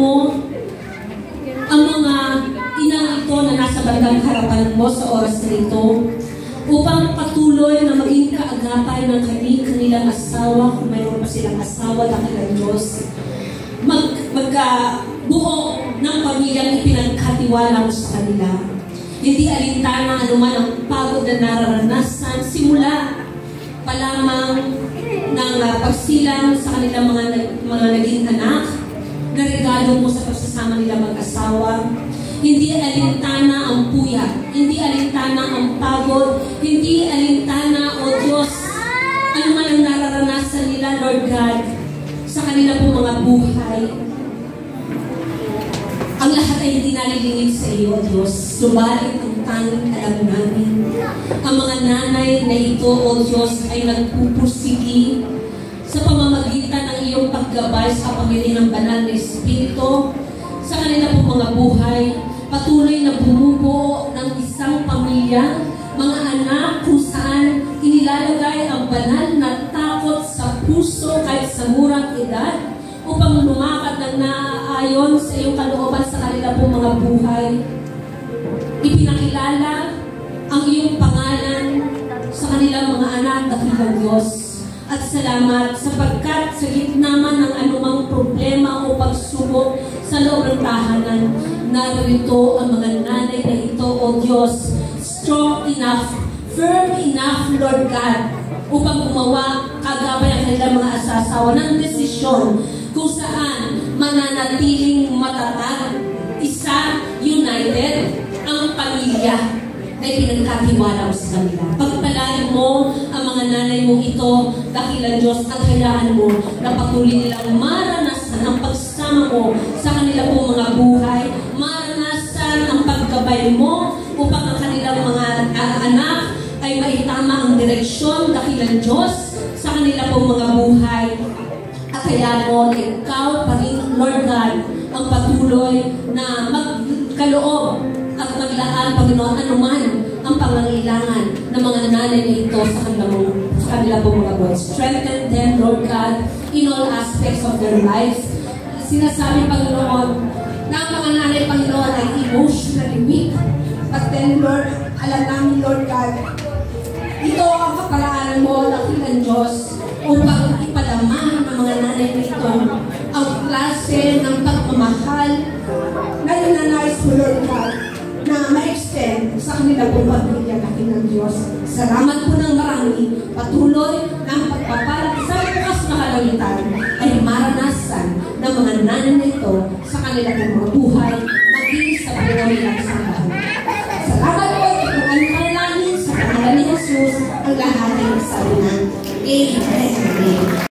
mo ang mga inang ito na nasa bandang harapan mo sa oras na ito upang patuloy na maging kaagapay ng kanilang asawa, kung mayroon pa silang asawa, dakilang Diyos. Magkabuo ng pamilyang ipinagkatiwala mo sa kanila. Hindi alintana anuman ang pagod na nararanasan simula pa lamang ng pagsilang sa kanilang mga naging anak, na regalo mo sa pagsasama nila mag-asawa. Hindi alintana ang puya, hindi alintana ang pagod, hindi alintana, O Diyos, ano man ang nararanasan nila, Lord God, sa kanila pong mga buhay. Ang lahat ay hindi nalilingid sa iyo, O Diyos. Subalit ang tanging alam namin, ang mga nanay na ito, O Diyos, ay nagpupursigi sa pamamagitan ng iyong paggabay sa kapangyarihan ng banal na Espiritu sa kanila pong mga buhay. Patuloy na bumubuo ng isang pamilya, mga anak kung saan inilalagay ang banal na takot sa puso kahit sa murang edad upang lumakad ng naaayon sa iyong kalooban sa kanila pong mga buhay. Ipinakilala ang iyong pangalan sa kanilang mga anak, dakilang Diyos. At salamat sapagkat sa gitna man ng anumang problema o pagsubok sa loob ng tahanan, narito ang mga nanay na ito, O Diyos, strong enough, firm enough, Lord God, upang gumawa kagabay ang kanilang mga asasawa ng desisyon kung saan mananatiling matatag, isa, united, ang pamilya na ipinagkatiwala mo sa kanila. Pagpalain mo ang mga nanay mo ito, dakilang Diyos, at hayaan mo na patuloy nilang maranasan ang pagsama mo sa kanila pong mga buhay, maranasan ang paggabay mo upang ang kanilang mga anak ay maitama ang direksyon, dakilang Diyos, sa kanila pong mga buhay. At hayaan mo na ikaw pa rin, Lord God, ang patuloy na magkaloob at maglaan, Panginoon, anuman ang pangangailangan ng mga nanay na ito sa kanila pong mga buhay. Strengthen them, Lord God, in all aspects of their lives. Sinasabi, Panginoon, na ang mga nanay, Panginoon, ay emotionally weak. But then, Lord, alam namin, Lord God, ito ang kaparaanan mo, dakilang Diyos, upang ipadama ng mga nanay na ito ang klase ng pagmamahal na ninanais mo, Lord God, na ma-extend sa kanila pong pamilya, dakilang Diyos. Salamat po ng marami. Patuloy ng pagpapalat sa bukas na kalangitan ay maranasan ng mga nanay na ito sa kanila pong mga buhay, maging sa buhay nilang sambahan. Salamat po at kung ang panalangin sa pangalan ni Jesus, ang lahat ay magsabi ng Amen.